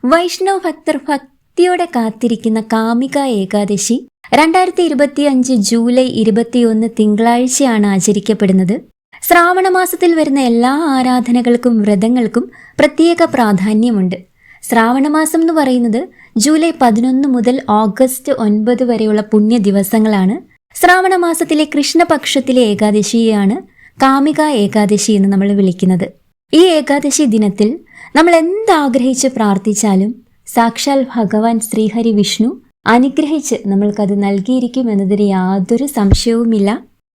വൈഷ്ണവ ഭക്തർ ഭക്തിയോടെ കാത്തിരിക്കുന്ന കാമിക ഏകാദശി 2025 ജൂലൈ 21 തിങ്കളാഴ്ചയാണ് ആചരിക്കപ്പെടുന്നത്. ശ്രാവണ മാസത്തിൽ വരുന്ന എല്ലാ ആരാധനകൾക്കും വ്രതങ്ങൾക്കും പ്രത്യേക പ്രാധാന്യമുണ്ട്. ശ്രാവണമാസം എന്ന് പറയുന്നത് ജൂലൈ 11 മുതൽ ഓഗസ്റ്റ് 9 വരെയുള്ള പുണ്യ ദിവസങ്ങളാണ്. ശ്രാവണ മാസത്തിലെ കൃഷ്ണപക്ഷത്തിലെ ഏകാദശിയെയാണ് കാമിക ഏകാദശി എന്ന് നമ്മൾ വിളിക്കുന്നത്. ഈ ഏകാദശി ദിനത്തിൽ നമ്മൾ എന്താഗ്രഹിച്ച് പ്രാർത്ഥിച്ചാലും സാക്ഷാൽ ഭഗവാൻ ശ്രീഹരി വിഷ്ണു അനുഗ്രഹിച്ച് നമ്മൾക്കത് നൽകിയിരിക്കും എന്നതിന് യാതൊരു സംശയവുമില്ല.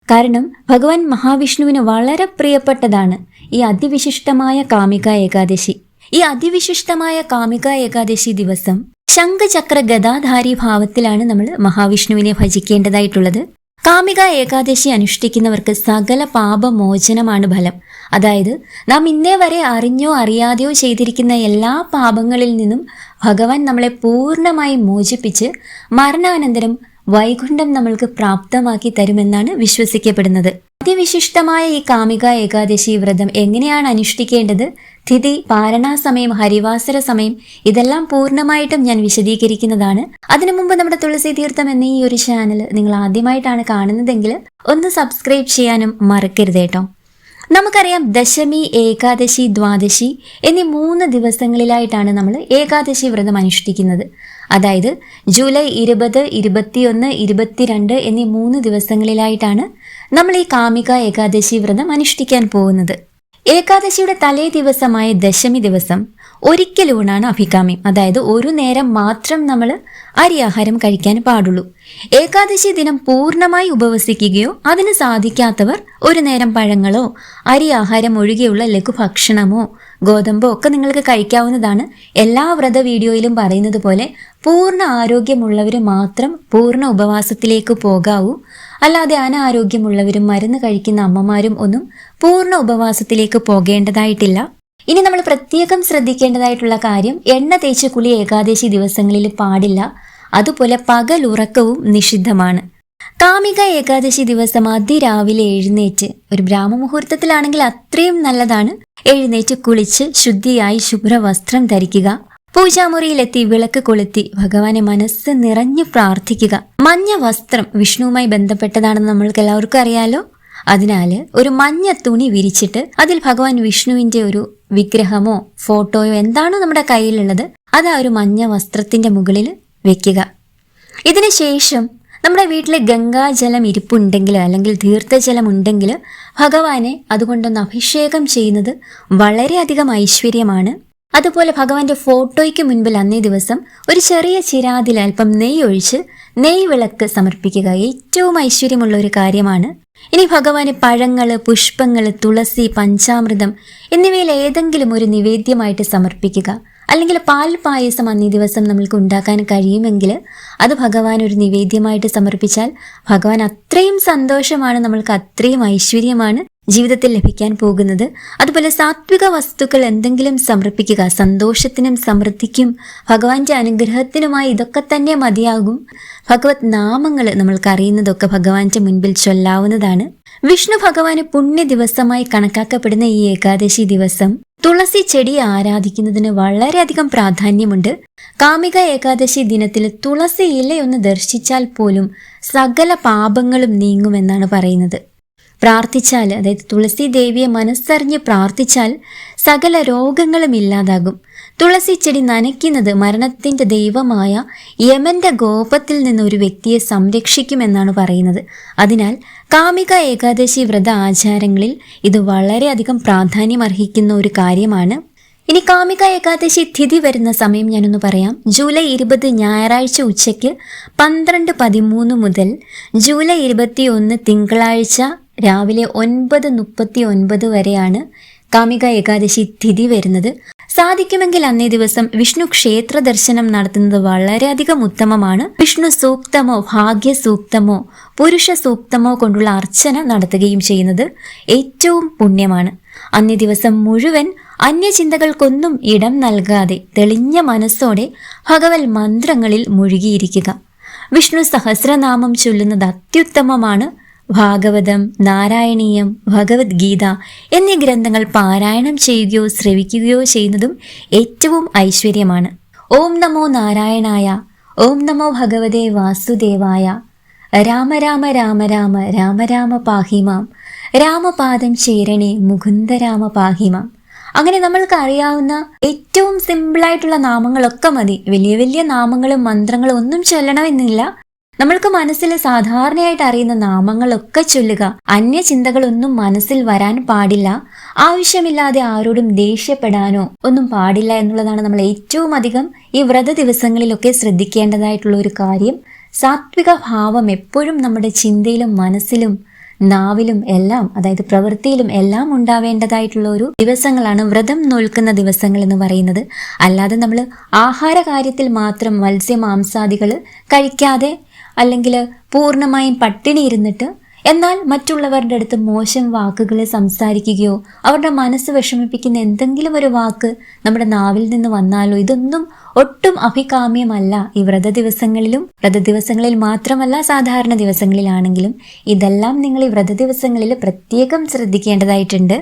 കാരണം ഭഗവാൻ മഹാവിഷ്ണുവിന് വളരെ പ്രിയപ്പെട്ടതാണ് ഈ അതിവിശിഷ്ടമായ കാമിക ഏകാദശി. ഈ അതിവിശിഷ്ടമായ കാമിക ഏകാദശി ദിവസം ശംഖചക്ര ഗദാധാരി ഭാവത്തിലാണ് നമ്മൾ മഹാവിഷ്ണുവിനെ ഭജിക്കേണ്ടതായിട്ടുള്ളത്. കാമിക ഏകാദശി അനുഷ്ഠിക്കുന്നവർക്ക് സകല പാപമോചനമാണ് ഫലം. അതായത് നാം ഇന്നേ വരെ അറിഞ്ഞോ അറിയാതെയോ ചെയ്തിരിക്കുന്ന എല്ലാ പാപങ്ങളിൽ നിന്നും ഭഗവാൻ നമ്മളെ പൂർണ്ണമായി മോചിപ്പിച്ച് മരണാനന്തരം വൈകുണ്ഠം നമ്മൾക്ക് പ്രാപ്തമാക്കി തരുമെന്നാണ് വിശ്വസിക്കപ്പെടുന്നത്. അതിവിശിഷ്ടമായ ഈ കാമിക ഏകാദശി വ്രതം എങ്ങനെയാണ് അനുഷ്ഠിക്കേണ്ടത്, തിഥി, പാരണാസമയം, ഹരിവാസര സമയം, ഇതെല്ലാം പൂർണ്ണമായിട്ടും ഞാൻ വിശദീകരിക്കുന്നതാണ്. അതിനു മുമ്പ് നമ്മുടെ തുളസി തീർത്ഥം എന്ന ഈ ഒരു ചാനൽ നിങ്ങൾ ആദ്യമായിട്ടാണ് കാണുന്നതെങ്കിൽ ഒന്ന് സബ്സ്ക്രൈബ് ചെയ്യാനും മറക്കരുത് കേട്ടോ. നമുക്കറിയാം, ദശമി, ഏകാദശി, ദ്വാദശി എന്നീ 3 ദിവസങ്ങളിലായിട്ടാണ് നമ്മൾ ഏകാദശി വ്രതം അനുഷ്ഠിക്കുന്നത്. അതായത് ജൂലൈ 20, 21, 22 എന്നീ 3 ദിവസങ്ങളിലായിട്ടാണ് നമ്മൾ ഈ കാമിക ഏകാദശി വ്രതം അനുഷ്ഠിക്കാൻ പോകുന്നത്. ഏകാദശിയുടെ തലേ ദിവസമായ ദശമി ദിവസം ഒരിക്കലൂണാണ് അഭികാമ്യം. അതായത് ഒരു നേരം മാത്രം നമ്മൾ അരിയാഹാരം കഴിക്കാൻ പാടുള്ളൂ. ഏകാദശി ദിനം പൂർണ്ണമായി ഉപവസിക്കുകയോ അതിന് സാധിക്കാത്തവർ ഒരു നേരം പഴങ്ങളോ അരിയാഹാരം ഒഴികെയുള്ള ലഘുഭക്ഷണമോ ഗോതമ്പോ ഒക്കെ നിങ്ങൾക്ക് കഴിക്കാവുന്നതാണ്. എല്ലാ വ്രത വീഡിയോയിലും പറയുന്നത് പോലെ പൂർണ്ണ ആരോഗ്യമുള്ളവർ മാത്രം പൂർണ്ണ ഉപവാസത്തിലേക്ക് പോകാവൂ. അല്ലാതെ അനാരോഗ്യമുള്ളവരും മരുന്ന് കഴിക്കുന്ന അമ്മമാരും ഒന്നും പൂർണ്ണ ഉപവാസത്തിലേക്ക് പോകേണ്ടതായിട്ടില്ല. ഇനി നമ്മൾ പ്രത്യേകം ശ്രദ്ധിക്കേണ്ടതായിട്ടുള്ള കാര്യം, എണ്ണ തേച്ച് കുളി ഏകാദശി ദിവസങ്ങളിൽ പാടില്ല. അതുപോലെ പകലുറക്കവും നിഷിദ്ധമാണ്. കാമിക ഏകാദശി ദിവസം അതിരാവിലെ എഴുന്നേറ്റ്, ഒരു ബ്രാഹ്മമുഹൂർത്തത്തിലാണെങ്കിൽ അത്രയും നല്ലതാണ്, എഴുന്നേറ്റ് കുളിച്ച് ശുദ്ധിയായി ശുഭ്രവസ്ത്രം ധരിക്കുക. പൂജാമുറിയിലെത്തി വിളക്ക് കൊളുത്തി ഭഗവാനെ മനസ്സ് നിറഞ്ഞു പ്രാർത്ഥിക്കുക. മഞ്ഞ വസ്ത്രം വിഷ്ണുവുമായി ബന്ധപ്പെട്ടതാണെന്ന് നമ്മൾക്ക് എല്ലാവർക്കും അറിയാലോ. അതിനാൽ ഒരു മഞ്ഞ തുണി വിരിച്ചിട്ട് അതിൽ ഭഗവാൻ വിഷ്ണുവിന്റെ ഒരു വിഗ്രഹമോ ഫോട്ടോയോ എന്താണോ നമ്മുടെ കയ്യിലുള്ളത് അത് ആ ഒരു മഞ്ഞ വസ്ത്രത്തിന്റെ മുകളിൽ വെക്കുക. ഇതിനുശേഷം നമ്മുടെ വീട്ടിലെ ഗംഗാജലം ഇരിപ്പുണ്ടെങ്കിൽ അല്ലെങ്കിൽ തീർത്ഥജലം ഉണ്ടെങ്കിൽ ഭഗവാനെ അതുകൊണ്ടൊന്ന് അഭിഷേകം ചെയ്യുന്നത് വളരെയധികം ഐശ്വര്യമാണ്. അതുപോലെ ഭഗവാന്റെ ഫോട്ടോയ്ക്ക് മുൻപിൽ അന്നേ ദിവസം ഒരു ചെറിയ ചിരാതിൽ അല്പം നെയ്യ് ഒഴിച്ച് നെയ്യ് വിളക്ക് സമർപ്പിക്കുക ഏറ്റവും ഐശ്വര്യമുള്ള ഒരു കാര്യമാണ്. ഇനി ഭഗവാന് പഴങ്ങള്, പുഷ്പങ്ങള്, തുളസി, പഞ്ചാമൃതം എന്നിവയിൽ ഏതെങ്കിലും ഒരു നിവേദ്യമായിട്ട് സമർപ്പിക്കുക. അല്ലെങ്കിൽ പാൽ പായസം അന്നേ ദിവസം നമ്മൾക്ക് ഉണ്ടാക്കാൻ കഴിയുമെങ്കിൽ അത് ഭഗവാൻ ഒരു നിവേദ്യമായിട്ട് സമർപ്പിച്ചാൽ ഭഗവാൻ അത്രയും സന്തോഷമാണ്, നമ്മൾക്ക് അത്രയും ഐശ്വര്യമാണ് ജീവിതത്തിൽ ലഭിക്കാൻ പോകുന്നത്. അതുപോലെ സാത്വിക വസ്തുക്കൾ എന്തെങ്കിലും സമർപ്പിക്കുക. സന്തോഷത്തിനും സമൃദ്ധിക്കും ഭഗവാന്റെ അനുഗ്രഹത്തിനുമായി ഇതൊക്കെ തന്നെ മതിയാകും. ഭഗവത് നാമങ്ങൾ നമ്മൾക്ക് അറിയുന്നതൊക്കെ ഭഗവാന്റെ മുൻപിൽ ചൊല്ലാവുന്നതാണ്. വിഷ്ണു ഭഗവാന് പുണ്യ ദിവസമായി കണക്കാക്കപ്പെടുന്ന ഈ ഏകാദശി ദിവസം തുളസി ചെടിയെ ആരാധിക്കുന്നതിന് വളരെയധികം പ്രാധാന്യമുണ്ട്. കാമിക ഏകാദശി ദിനത്തിൽ തുളസി ഇലയൊന്ന് ദർശിച്ചാൽ പോലും സകല പാപങ്ങളും നീങ്ങുമെന്നാണ് പറയുന്നത്. പ്രാർത്ഥിച്ചാൽ, അതായത് തുളസി ദേവിയെ മനസ്സറിഞ്ഞ് പ്രാർത്ഥിച്ചാൽ സകല രോഗങ്ങളും ഇല്ലാതാകും. തുളസി ചെടി നനയ്ക്കുന്നത് മരണത്തിന്റെ ദൈവമായ യമന്റെ കോപത്തിൽ നിന്ന് ഒരു വ്യക്തിയെ സംരക്ഷിക്കുമെന്നാണ് പറയുന്നത്. അതിനാൽ കാമിക ഏകാദശി വ്രത ആചാരങ്ങളിൽ ഇത് വളരെയധികം പ്രാധാന്യം അർഹിക്കുന്ന ഒരു കാര്യമാണ്. ഇനി കാമിക ഏകാദശി തിഥി വരുന്ന സമയം ഞാനൊന്ന് പറയാം. ജൂലൈ 20 ഞായറാഴ്ച ഉച്ചയ്ക്ക് 12:13 മുതൽ ജൂലൈ 21 തിങ്കളാഴ്ച രാവിലെ 9:39 വരെയാണ് കാമിക ഏകാദശി തിഥി വരുന്നത്. സാധിക്കുമെങ്കിൽ അന്നേ ദിവസം വിഷ്ണു ക്ഷേത്ര ദർശനം നടത്തുന്നത് വളരെയധികം ഉത്തമമാണ്. വിഷ്ണു സൂക്തമോ ഭാഗ്യ സൂക്തമോ പുരുഷ സൂക്തമോ കൊണ്ടുള്ള അർച്ചന നടത്തുകയും ചെയ്യുന്നത് ഏറ്റവും പുണ്യമാണ്. അന്നേ ദിവസം മുഴുവൻ അന്യചിന്തകൾക്കൊന്നും ഇടം നൽകാതെ തെളിഞ്ഞ മനസ്സോടെ ഭഗവത് മന്ത്രങ്ങളിൽ മുഴുകിയിരിക്കുക. വിഷ്ണു സഹസ്രനാമം ചൊല്ലുന്നത് അത്യുത്തമമാണ്. ഭാഗവതം, നാരായണീയം, ഭഗവത്ഗീത എന്നീ ഗ്രന്ഥങ്ങൾ പാരായണം ചെയ്യുകയോ ശ്രവിക്കുകയോ ചെയ്യുന്നതും ഏറ്റവും ഐശ്വര്യമാണ്. ഓം നമോ നാരായണായ, ഓം നമോ ഭഗവതേ വാസുദേവായ, രാമ രാമ രാമ രാമ രാമ രാമ പാഹിമാം, രാമപാദം ചേരണേ മുകുന്ദ രാമ പാഹിമാം. അങ്ങനെ നമ്മൾക്ക് അറിയാവുന്ന ഏറ്റവും സിമ്പിളായിട്ടുള്ള നാമങ്ങളൊക്കെ മതി. വലിയ വലിയ നാമങ്ങളും മന്ത്രങ്ങളും ഒന്നും ചൊല്ലണമെന്നില്ല. നമ്മൾക്ക് മനസ്സിൽ സാധാരണയായിട്ട് അറിയുന്ന നാമങ്ങളൊക്കെ ചൊല്ലുക. അന്യചിന്തകളൊന്നും മനസ്സിൽ വരാൻ പാടില്ല. ആവശ്യമില്ലാതെ ആരോടും ദേഷ്യപ്പെടാനോ ഒന്നും പാടില്ല എന്നുള്ളതാണ് നമ്മൾ ഏറ്റവും അധികം ഈ വ്രത ദിവസങ്ങളിലൊക്കെ ശ്രദ്ധിക്കേണ്ടതായിട്ടുള്ള ഒരു കാര്യം. സാത്വിക ഭാവം എപ്പോഴും നമ്മുടെ ചിന്തയിലും മനസ്സിലും നാവിലും എല്ലാം, അതായത് പ്രവൃത്തിയിലും എല്ലാം ഉണ്ടാവേണ്ടതായിട്ടുള്ള ഒരു ദിവസങ്ങളാണ് വ്രതം നോൽക്കുന്ന ദിവസങ്ങൾ എന്ന് പറയുന്നത്. അല്ലാതെ നമ്മൾ ആഹാര കാര്യത്തിൽ മാത്രം മത്സ്യമാംസാദികൾ കഴിക്കാതെ അല്ലെങ്കിൽ പൂർണ്ണമായും പട്ടിണി ഇരുന്നിട്ട് എന്നാൽ മറ്റുള്ളവരുടെ അടുത്ത് മോശം വാക്കുകൾ സംസാരിക്കുകയോ അവരുടെ മനസ്സ് വിഷമിപ്പിക്കുന്ന എന്തെങ്കിലും ഒരു വാക്ക് നമ്മുടെ നാവിൽ നിന്ന് വന്നാലോ, ഇതൊന്നും ഒട്ടും അഭികാമ്യമല്ല. ഈ വ്രത ദിവസങ്ങളിൽ മാത്രമല്ല, സാധാരണ ദിവസങ്ങളിലാണെങ്കിലും ഇതെല്ലാം നിങ്ങൾ ഈ വ്രത ദിവസങ്ങളിൽ പ്രത്യേകം ശ്രദ്ധിക്കേണ്ടതായിട്ടുണ്ട്.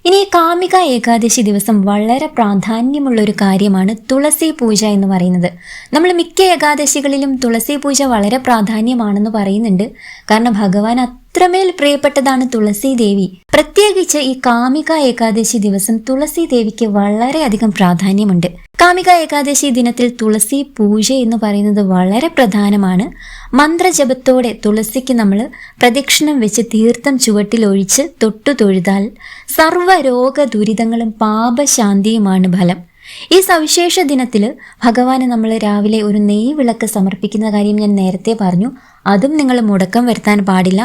ഇനി കാമിക ഏകാദശി ദിവസം വളരെ പ്രാധാന്യമുള്ള ഒരു കാര്യമാണ് തുളസി പൂജ എന്ന് പറയുന്നത്. നമ്മൾ മിക്ക ഏകാദശികളിലും തുളസി പൂജ വളരെ പ്രാധാന്യമാണെന്ന് പറയുന്നുണ്ട്. കാരണം ഭഗവാൻ അത്രമേൽ പ്രിയപ്പെട്ടതാണ് തുളസി ദേവി. പ്രത്യേകിച്ച് ഈ കാമിക ഏകാദശി ദിവസം തുളസി ദേവിക്ക് വളരെയധികം പ്രാധാന്യമുണ്ട്. കാമിക ഏകാദശി ദിനത്തിൽ തുളസി പൂജ എന്ന് പറയുന്നത് വളരെ പ്രധാനമാണ്. മന്ത്രജപത്തോടെ തുളസിക്ക് നമ്മൾ പ്രദക്ഷിണം വെച്ച് തീർത്ഥം ചുവട്ടിലൊഴിച്ച് തൊട്ടു തൊഴുതാൽ സർവ്വരോഗ ദുരിതങ്ങളും പാപശാന്തിയുമാണ് ഫലം. ഈ സവിശേഷ ദിനത്തിൽ ഭഗവാന് നമ്മൾ രാവിലെ ഒരു നെയ്യ് വിളക്ക് സമർപ്പിക്കുന്ന കാര്യം ഞാൻ നേരത്തെ പറഞ്ഞു. അതും നിങ്ങൾ മുടക്കം വരുത്താൻ പാടില്ല.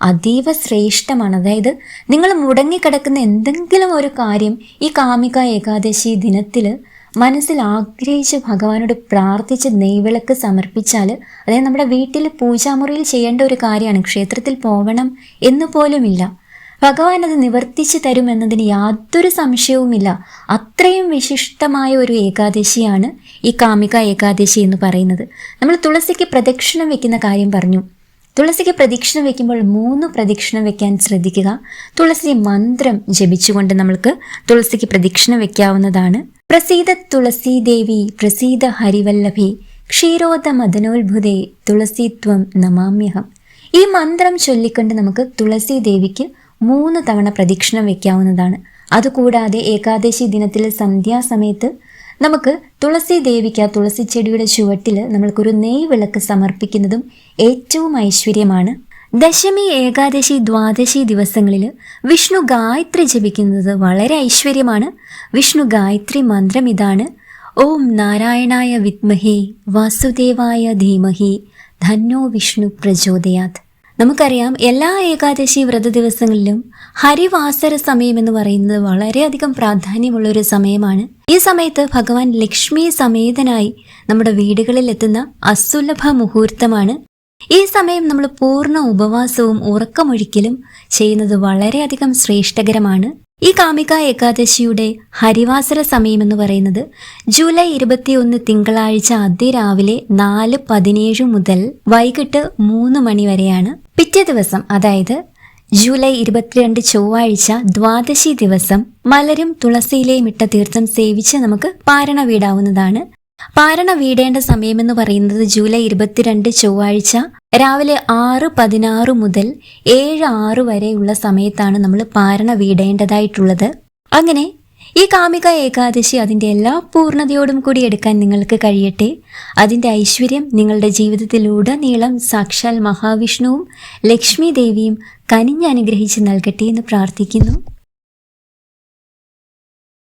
അതീവ ശ്രേഷ്ഠമാണ്. അതായത് നിങ്ങൾ മുടങ്ങിക്കിടക്കുന്ന എന്തെങ്കിലും ഒരു കാര്യം ഈ കാമിക ഏകാദശി ദിനത്തിൽ മനസ്സിൽ ആഗ്രഹിച്ച് ഭഗവാനോട് പ്രാർത്ഥിച്ച് നെയ്വിളക്ക് സമർപ്പിച്ചാൽ, അതായത് നമ്മുടെ വീട്ടിൽ പൂജാമുറിയിൽ ചെയ്യേണ്ട ഒരു കാര്യമാണ്. ക്ഷേത്രത്തിൽ പോകണം എന്ന് പോലുമില്ല. ഭഗവാൻ അത് നിവർത്തിച്ചു തരുമെന്നതിന് യാതൊരു സംശയവുമില്ല. അത്രയും വിശിഷ്ടമായ ഒരു ഏകാദശിയാണ് ഈ കാമിക ഏകാദശി എന്ന് പറയുന്നത്. നമ്മൾ തുളസിക്ക് പ്രദക്ഷിണം വെക്കുന്ന കാര്യം പറഞ്ഞു. തുളസിക്ക് പ്രദക്ഷിണം വെക്കുമ്പോൾ 3 പ്രദക്ഷിണം വെക്കാൻ ശ്രദ്ധിക്കുക. തുളസി മന്ത്രം ജപിച്ചുകൊണ്ട് നമ്മൾക്ക് തുളസിക്ക് പ്രദക്ഷിണം വെക്കാവുന്നതാണ്. പ്രസീദ തുളസി ദേവി പ്രസീദ ഹരിവല്ലഭി ക്ഷീരോദ മദനോത്ഭുതേ തുളസിത്വം നമാമ്യഹം. ഈ മന്ത്രം ചൊല്ലിക്കൊണ്ട് നമുക്ക് തുളസി ദേവിക്ക് 3 തവണ പ്രദക്ഷിണം വെക്കാവുന്നതാണ്. അതുകൂടാതെ ഏകാദശി ദിനത്തിൽ സന്ധ്യാസമയത്ത് നമുക്ക് തുളസി ദേവിക്ക് ആ തുളസി ചെടിയുടെ ചുവട്ടിൽ നമ്മൾക്കൊരു നെയ്യ് വിളക്ക് സമർപ്പിക്കുന്നതും ഏറ്റവും ഐശ്വര്യമാണ്. ദശമി, ഏകാദശി, ദ്വാദശി ദിവസങ്ങളിൽ വിഷ്ണു ഗായത്രി ജപിക്കുന്നത് വളരെ ഐശ്വര്യമാണ്. വിഷ്ണു ഗായത്രി മന്ത്രം ഇതാണ്: ഓം നാരായണായ വിദ്മഹേ വാസുദേവായ ധീമഹി ധന്നോ വിഷ്ണു പ്രചോദയാത്. നമുക്കറിയാം, എല്ലാ ഏകാദശി വ്രത ദിവസങ്ങളിലും ഹരിവാസര സമയം എന്ന് പറയുന്നത് വളരെയധികം പ്രാധാന്യമുള്ളൊരു സമയമാണ്. ഈ സമയത്ത് ഭഗവാൻ ലക്ഷ്മി സമേതനായി നമ്മുടെ വീടുകളിൽ എത്തുന്ന അസുലഭ മുഹൂർത്തമാണ്. ഈ സമയം നമ്മൾ പൂർണ്ണ ഉപവാസവും ഉറക്കമൊഴിക്കലും ചെയ്യുന്നത് വളരെയധികം ശ്രേഷ്ഠകരമാണ്. ഈ കാമിക ഏകാദശിയുടെ ഹരിവാസര സമയം എന്ന് പറയുന്നത് ജൂലൈ 21 തിങ്കളാഴ്ച അതിരാവിലെ 4:17 മുതൽ വൈകിട്ട് 3 മണി വരെയാണ്. പിറ്റേ ദിവസം, അതായത് ജൂലൈ 22 ചൊവ്വാഴ്ച ദ്വാദശി ദിവസം മലരും തുളസിയിലെയും ഇട്ട തീർത്ഥം സേവിച്ച് നമുക്ക് പാരണ വീടാവുന്നതാണ്. പാരണ വീടേണ്ട സമയമെന്ന് പറയുന്നത് ജൂലൈ 22 ചൊവ്വാഴ്ച രാവിലെ 6:16 മുതൽ 7:06 വരെയുള്ള സമയത്താണ് നമ്മൾ പാരണ വീടേണ്ടതായിട്ടുള്ളത്. അങ്ങനെ ഈ കാമിക ഏകാദശി അതിൻ്റെ എല്ലാ പൂർണ്ണതയോടും കൂടി എടുക്കാൻ നിങ്ങൾക്ക് കഴിയട്ടെ. അതിൻ്റെ ഐശ്വര്യം നിങ്ങളുടെ ജീവിതത്തിലുടനീളം സാക്ഷാൽ മഹാവിഷ്ണുവും ലക്ഷ്മി ദേവിയും കനിഞ്ഞനുഗ്രഹിച്ച് നൽകട്ടെ എന്ന് പ്രാർത്ഥിക്കുന്നു.